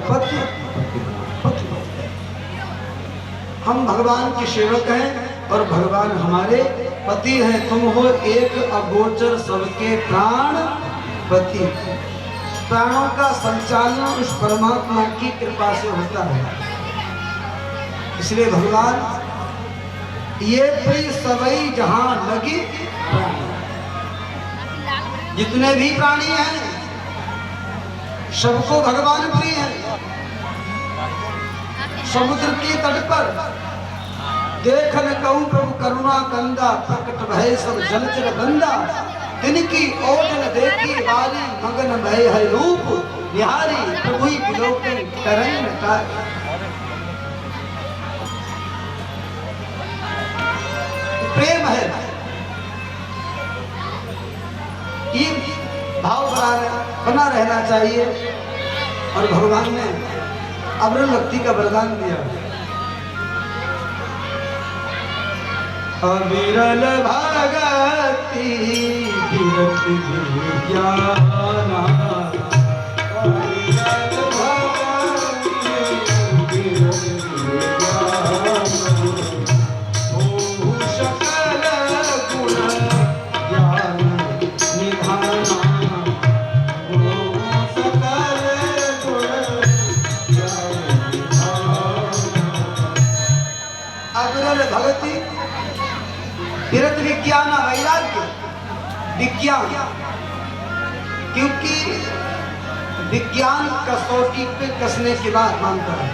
पति पति। हम भगवान के सेवक हैं और भगवान हमारे पति हैं। तुम हो एक अगोचर सबके प्राण पति। प्राणों का संचालन उस परमात्मा की कृपा से होता है। इसलिए भगवान ये प्रिय सबई जहां लगी, जितने भी प्राणी हैं सबको भगवान प्रिय है। समुद्र के तट पर देखन कहूं प्रभु करुणा कंदा, प्रकट भय सब जलचर गंदा। तिनकी ओटन देखी वाली मगन भय है रूप निहारी, प्रभु बिलोके तरंग तारी। प्रेम है, ये भाव बना रहना चाहिए। और भगवान ने अविरल भक्ति का वरदान दिया। अविरल भगति विरत ज्ञाना, अविरल भगति विरत ज्ञाना, ओ सकल गुण ज्ञान निधाना, ओ सकल गुण ज्ञान निधाना। अविरल भगति विरत विज्ञान, वैराग्य विज्ञान, क्योंकि विज्ञान कसौटी पे कसने के बाद मानता है।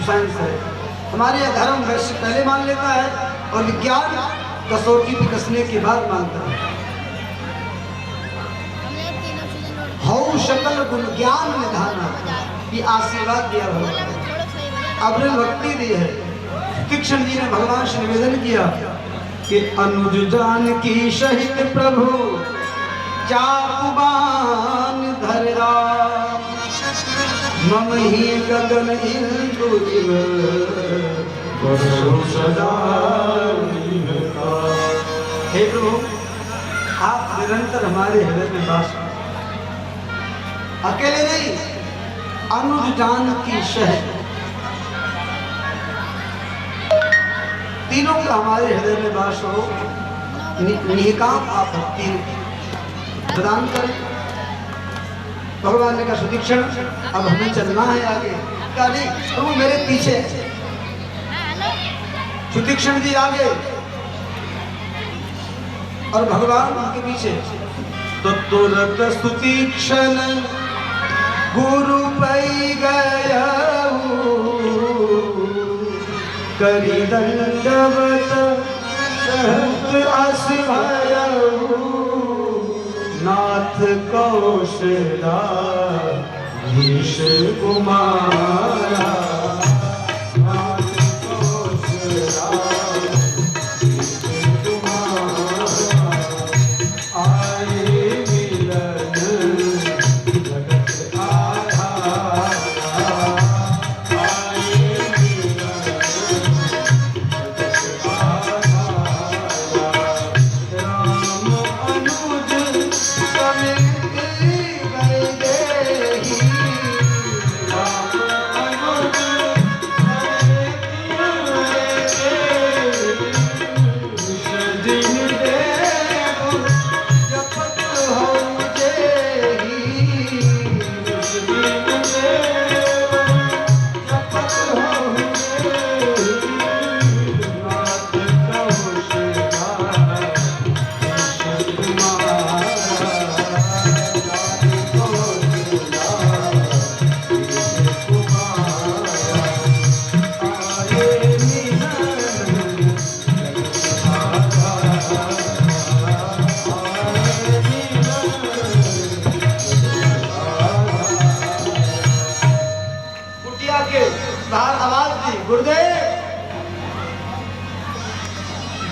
साइंस है हमारे धर्म वैसे पहले मान लेता है और विज्ञान कसौटी पे कसने के बाद मानता है। हौ सकल गुण ज्ञान निधाना, ये आशीर्वाद दिया भगवान। अविरल भक्ति दी है। तीक्ष्ण जी ने भगवान से निवेदन किया कि अनुज जानकी सहित प्रभु चापुबान धर राम, मम ही गगन इंदु सदा। हे प्रभु, आप निरंतर हमारे हृदय में वास करें। अकेले नहीं, अनुज जानकी सहित तीनों का हमारे हृदय में वास हो। निकाम आप भक्ति प्रदान करें। भगवान ने कहा सुदीक्षण अब हमें चलना है आगे। क्या नहीं प्रभु मेरे पीछे। सुदीक्षण जी आगे और भगवान उनके पीछे। तो तुरंत सुदीक्षण गुरु पै गया, करी दंडवत सहत अस भयउ, नाथ कौशला धीश कुमारा, नाथ कौशला धीश कुमारा। आए मिलन जगत आधारा,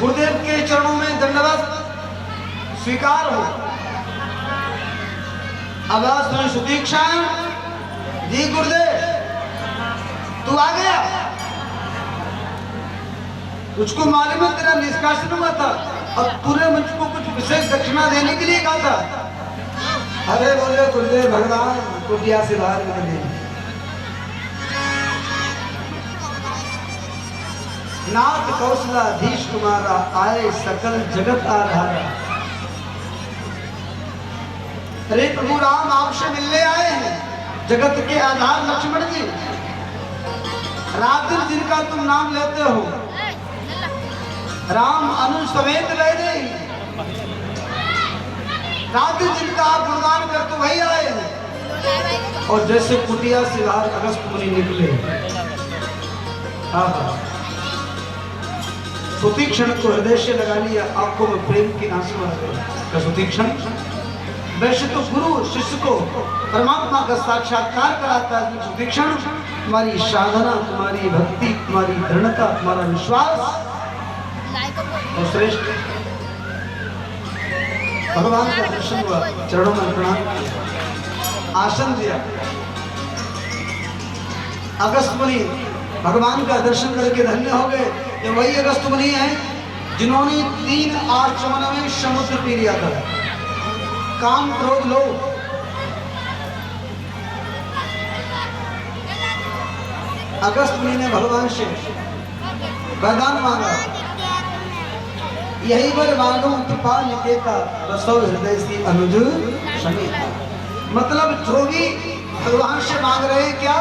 गुरुदेव के चरणों में दंडवत स्वीकार हो। आवाज सुन सुदीक्षा जी, गुरुदेव तू आ गया। तुझको मालूम है तेरा निष्कासन हुआ था और पूरे मुझको कुछ विशेष दक्षिणा देने के लिए कहा था। अरे बोले गुरुदेव भगवान कुटिया से बाहर निकले। नाथ कौशलाधीश तुम्हारा आए सकल जगत आ रहा। अरे प्रभु राम आपसे मिलने आए हैं, जगत के आधार लक्ष्मण जी। रात दिन जिनका तुम नाम लेते हो, राम अनु समेत रह रही, रात दिन जिनका आप गुणगान करते वही आए हैं। और जैसे कुटिया से बाहर अगस्त मुनि निकले, सुतीक्षण को हृदय से लगा लिया, आंखों में प्रेम की आंसू आ गए। सुतीक्षण वैसे तो गुरु शिष्य को परमात्मा का साक्षात्कार कराता है। सुतीक्षण तुम्हारी साधना, तुम्हारी भक्ति, तुम्हारी दृढ़ता, तुम्हारा विश्वास और श्रेष्ठ। भगवान का दर्शन हुआ, चरणों में प्रणाम किया, आसन दिया। अगस्त मुनि भगवान का दर्शन करके धन्य हो गए। ये वही अगस्त मुनि हैं जिन्होंने 3 आचमन में समुद्र पी लिया था। काम क्रोध लोभ, अगस्त मुनि ने भगवान से वरदान मांगा, यही वर मांगो कृपा निकेता, बसो हृदय से अनुज समेता। मतलब जो भी भगवान से मांग रहे हैं क्या,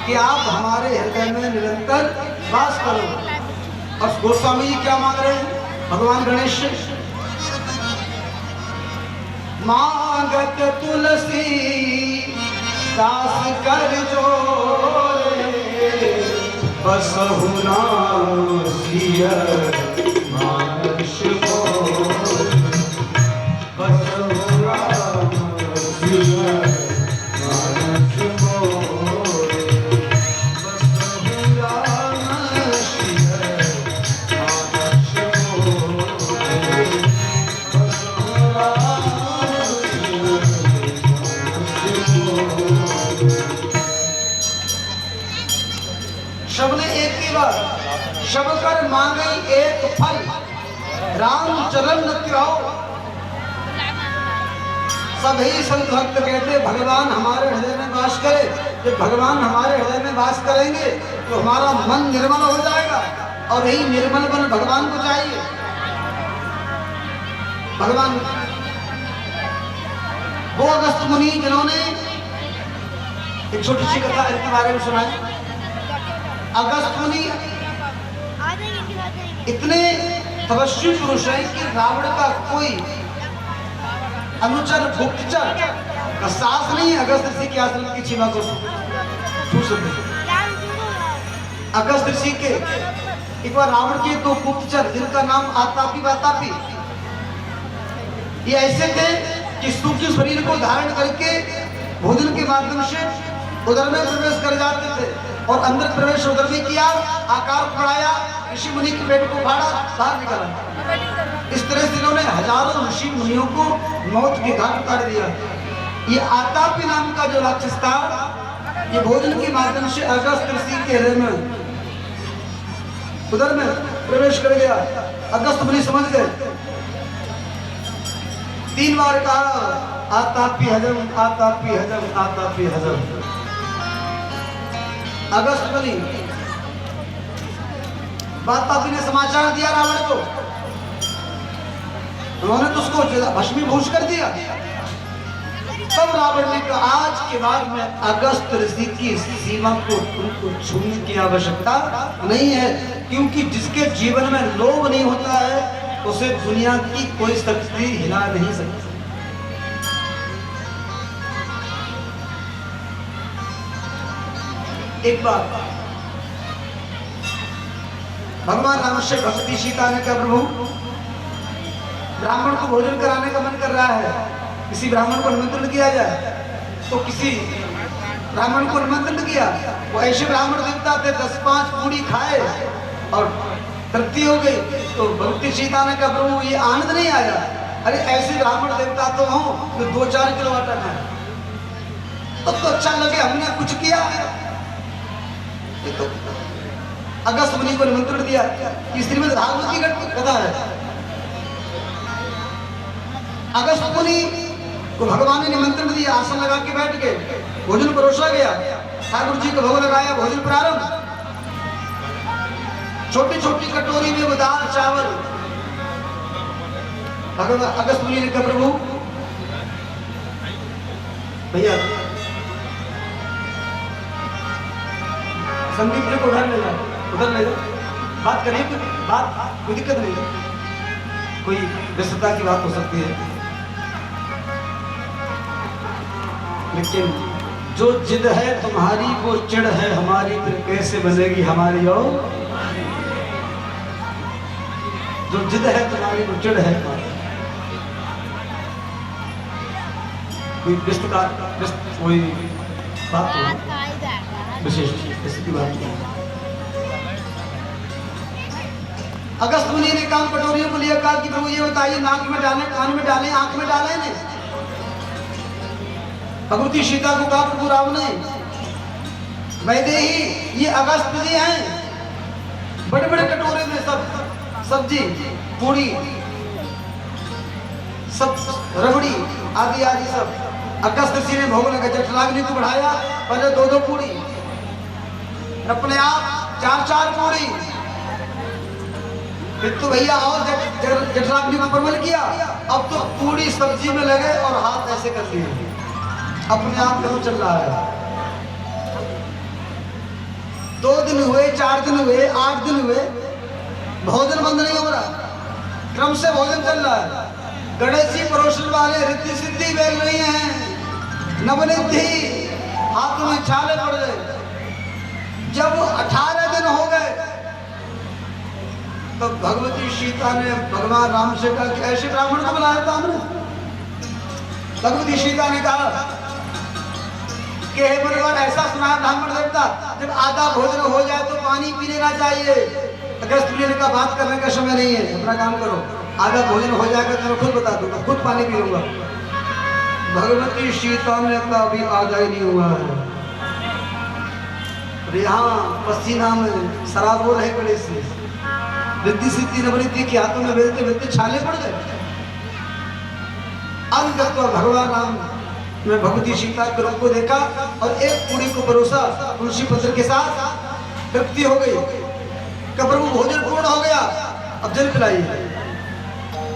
कि आप हमारे हृदय में निरंतर वास करो। और गोस्वामी जी क्या मांग रहे हैं भगवान गणेश से, मांगत तुलसी दास कर जोरे, बसहु नाम सिय मानस मोरे, बसहु नाम सिय मानस मोरे, बसहु नाम सिय मानस मोरे, बसहु नाम सबने एक ही बार सब कर मांगे एक फल, राम चरण न त्याओ। सभी संत भक्त कहते भगवान हमारे हृदय में वास करे। जब भगवान हमारे हृदय में वास करेंगे तो हमारा मन निर्मल हो जाएगा, और यही निर्मल मन भगवान को चाहिए। भगवान वो अगस्त मुनि जिन्होंने एक छोटी सी कथा इनके बारे में सुनाई। अगस्त मुनि इतने तपस्वी पुरुष हैं कि रावण का कोई अनुचर गुप्तचर का साहस नहीं अगस्त ऋषि के आश्रम की सीमा को छू सके। अगस्त ऋषि के एक बार रावण के 2 गुप्तचर जिनका नाम आतापी वातापी, ये ऐसे थे कि सूक्ष्म शरीर को धारण करके भोजन के माध्यम से उदर में प्रवेश कर जाते थे, और अंदर प्रवेश उदर में किया, आकार बढ़ाया, ऋषि मुनि के पेट को फाड़ा, बाहर निकाला। इस तरह से इन्होंने हजारों ऋषि मुनियों को मौत के घाट उतार दिया। ये आतापी नाम का जो राक्षस था, ये भोजन के माध्यम से अगस्त ऋषि के हृदय में उदर में प्रवेश कर गया। अगस्त मुनि समझ गए, 3 बार कहा आतापी हजम, आतापी हजम, आतापी हजम। अगस्त मुनि वातापी ने समाचार दिया रावण को, उन्होंने तो उसको भस्मीभूष कर दिया। तब रावण ने कहा आज के बाद में अगस्त ऋषि की सीमा को तुमको छूने की आवश्यकता नहीं है, क्योंकि जिसके जीवन में लोभ नहीं होता है उसे दुनिया की कोई शक्ति हिला नहीं सकती। एक बार भगवान राम से भक्ति सीता ने कहा प्रभु ब्राह्मण को भोजन कराने का मन कर रहा है, किसी ब्राह्मण को निमंत्रण किया जाए। तो किसी ब्राह्मण को निमंत्रण किया। वो ऐसे ब्राह्मण देवता थे 10-5 पूरी खाए और तृप्ति हो गई। तो भक्ति सीता ने कहा प्रभु ये आनंद नहीं आया। अरे ऐसे ब्राह्मण देवता तो हो जो 2-4 किलो आटा खाए तो अच्छा लगे, हमने कुछ किया। तो अगस्त मुनि को निमंत्रण दिया। श्रीमद् भागवत की कथा है। अगस्त मुनि को भगवान ने निमंत्रण दिया, आसन लगा के बैठ गए, भोजन परोसा गया, ठाकुर जी को भोग लगाया, भोजन प्रारंभ। छोटी छोटी कटोरी में वो दाल चावल। भगवान अगस्त मुनि ने कहा प्रभु भैया संदीप जी को उधर ले जाओ, उधर ले जाओ, बात करिए, बात कोई दिक्कत नहीं है, कोई व्यस्तता की बात हो सकती है, लेकिन जो जिद है तुम्हारी वो चिढ़ है हमारी, फिर कैसे बनेगी हमारी? और जो जिद है तुम्हारी वो चिढ़ है हमारी। कोई कोई बात विशेष ऐसी बात नहीं। अगस्त मुनि ने काम कटोरियों को लिया, कहा कि प्रभु ये बताइए नाक में डालें, कान में डालें, आंख में डालें? ने भगवती सीता को कहा प्रभु राम ने वैदेही ये अगस्त जी हैं, बड़े बड़े कटोरे में सब सब्जी पूरी सब रबड़ी आदि आदि सब। अगस्त ऋषि ने भोग लगा, जठराग्नि को बढ़ाया, पहले 2-2 पूरी, अपने आप 4-4 पूरी, फिर तो भैया और जठराग्नि को प्रबल किया, अब तो पूरी सब्जी में लगे और हाथ ऐसे कर लिए, अपने आप क्यों चल रहा है। 2 दिन हुए, 4 दिन हुए, 8 दिन हुए, भोजन बंद नहीं हो रहा, क्रम से भोजन चल रहा है। गणेशी परोसन वाले रिद्धि सिद्धि बेल रही हैं, नवनिधि हाथों में छाले पड़ गए। जब 18 दिन हो गए तो भगवती सीता ने भगवान राम से कहा कि ऐसे ब्राह्मण को बुलाया था हमने। भगवती सीता ने कहा कि हे भगवान ऐसा सुना ब्राह्मण देवता, जब आधा भोजन हो जाए तो पानी पी लेना चाहिए। अगस्त मुनि ने कहा बात करने का समय नहीं है, अपना काम करो, आधा भोजन हो जाएगा तो मैं खुद बता दूंगा, खुद पानी पी लूंगा। भगवती सीता ने कहा अभी आधा ही नहीं हुआ है, यहाँ पसीना में शराब हो रहे बड़े से, रिद्धि सिद्धि नवनिधि के हाथों में बेलते बेलते छाले पड़ गए। अंत तो भगवान राम ने भगवती सीता के रूप को देखा और एक पूरी को परोसा तुलसी पत्र के साथ, तृप्ति हो गई, कि प्रभु भोजन पूर्ण हो गया, अब जल पिलाइए।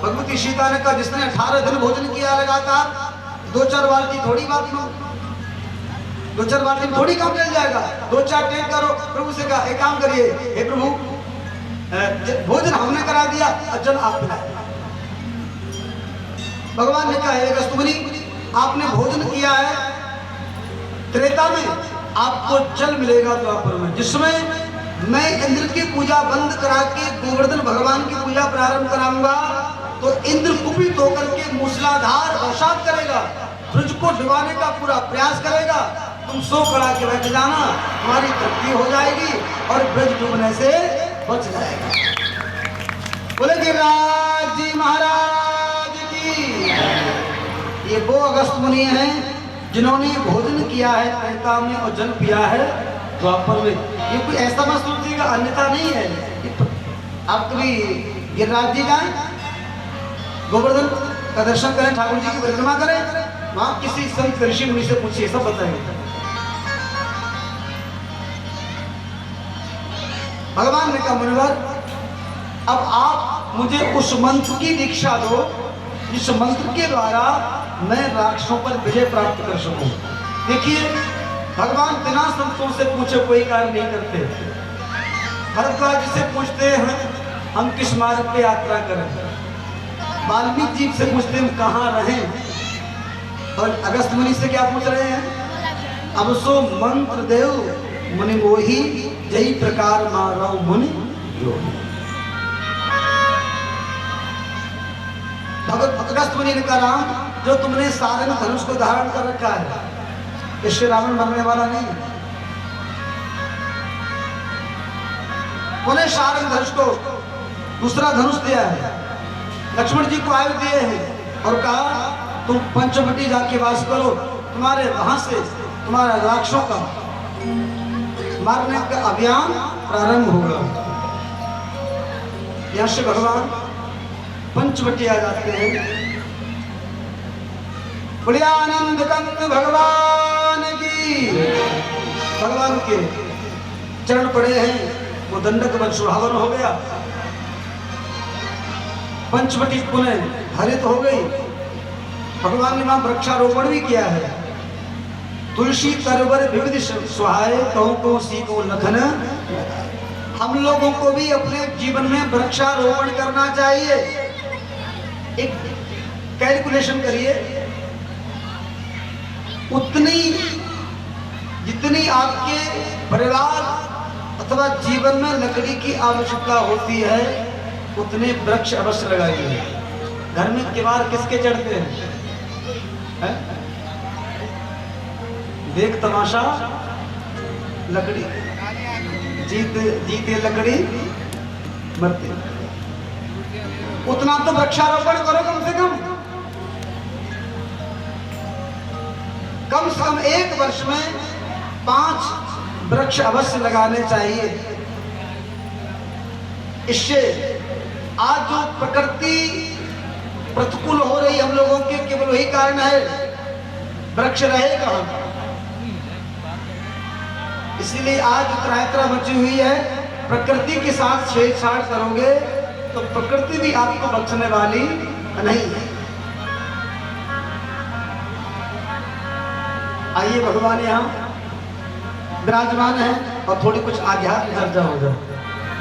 भगवती सीता ने कहा जिसने 18 दिन भोजन किया लगातार, 2-4 बार की थोड़ी बात लो, 2-4 बार दिन थोड़ी काम चल जाएगा, 2-4 टेक करो। प्रभु से कहा एक काम करिए, हे प्रभु भोजन हमने करा दिया, जल आप पिलाए। भगवान ने कहा हे अगस्त मुनि आपने भोजन किया है, त्रेता में आपको जल मिलेगा द्वापर में, जिसमें मैं इंद्र की पूजा बंद करा के गोवर्धन भगवान की पूजा प्रारंभ कराऊंगा तो इंद्र कुपित होकर के मूसलाधार बरसात करेगा, ब्रज को डुबाने का पूरा प्रयास करेगा। तुम सो करा के बैठ जाना, तुम्हारी तृप्ति हो जाएगी और ब्रज डूबने से बच जाएगा। बोले गिरिराज जी महाराज की। ये वो अगस्त मुनि हैं जिन्होंने भोजन किया है त्रेता में और जल पिया है द्वापर में। ये कोई ऐसा मत सोचिएगा, अन्यथा नहीं है। आप कभी गिरिराज जी जाएं, गोवर्धन का दर्शन करें, ठाकुर जी की परिक्रमा करें, वहां किसी संत ऋषि मुनि से पूछिए, सब बताएंगे। भगवान ने कहा मुनिवर अब आप मुझे उस मंत्र की दीक्षा दो जिस मंत्र के द्वारा मैं राक्षसों पर विजय प्राप्त कर सकूं। देखिए भगवान बिना संतों से पूछे कोई कार्य नहीं करते। भरद्वाज जी से पूछते हैं हम किस मार्ग पे यात्रा करें, वाल्मीकि जी से पूछते हम कहाँ रहें, और अगस्त मुनि से क्या पूछ रहे हैं, अब सो मंत्र देव मुनि मोही यही प्रकार मारो मुनि योगी। अगस्त मुनि ने कहा राम जो तुमने सारंग धनुष को धारण कर रखा है, इससे रावण मरने वाला नहीं। उन्हें सारंग धनुष को दूसरा धनुष दिया है, लक्ष्मण जी को आयु दिए हैं और कहा तुम पंचवटी जाके वास करो, तुम्हारे वहां से तुम्हारा राक्षसों का मारने का अभियान प्रारंभ होगा। यहां से भगवान पंचवटी आ जाते हैं। बड़े आनंद कंद भगवान की, भगवान के चरण पड़े हैं, वो दंडक वन सुहावन हो गया, पंचवटी पुनः हरित हो गई। भगवान ने वहां वृक्षारोपण भी किया है। तुलसी तरवर विविध सुहाए, कहूं को सीखो लखन। हम लोगों को भी अपने जीवन में वृक्षारोपण करना चाहिए। एक कैलकुलेशन करिए, उतनी जितनी आपके परिवार अथवा जीवन में लकड़ी की आवश्यकता होती है, उतने वृक्ष अवश्य लगाइए। घर में किवाड़ किसके चढ़ते हैं? है? देख तमाशा लकड़ी, जीते लकड़ी मरते। उतना तो वृक्षारोपण करो कम से कम एक वर्ष में 5 वृक्ष अवश्य लगाने चाहिए। इससे आज जो प्रकृति प्रतिकूल हो रही हम लोगों के केवल वही कारण है, वृक्ष रहे कहां। इसीलिए आज त्रायत्रा मची हुई है। प्रकृति के साथ छेड़छाड़ करोगे तो प्रकृति भी आपको बख्शने वाली नहीं है। आइए भगवान यहाँ विराजमान है और थोड़ी कुछ आध्यात्मिक चर्चा हो जाए।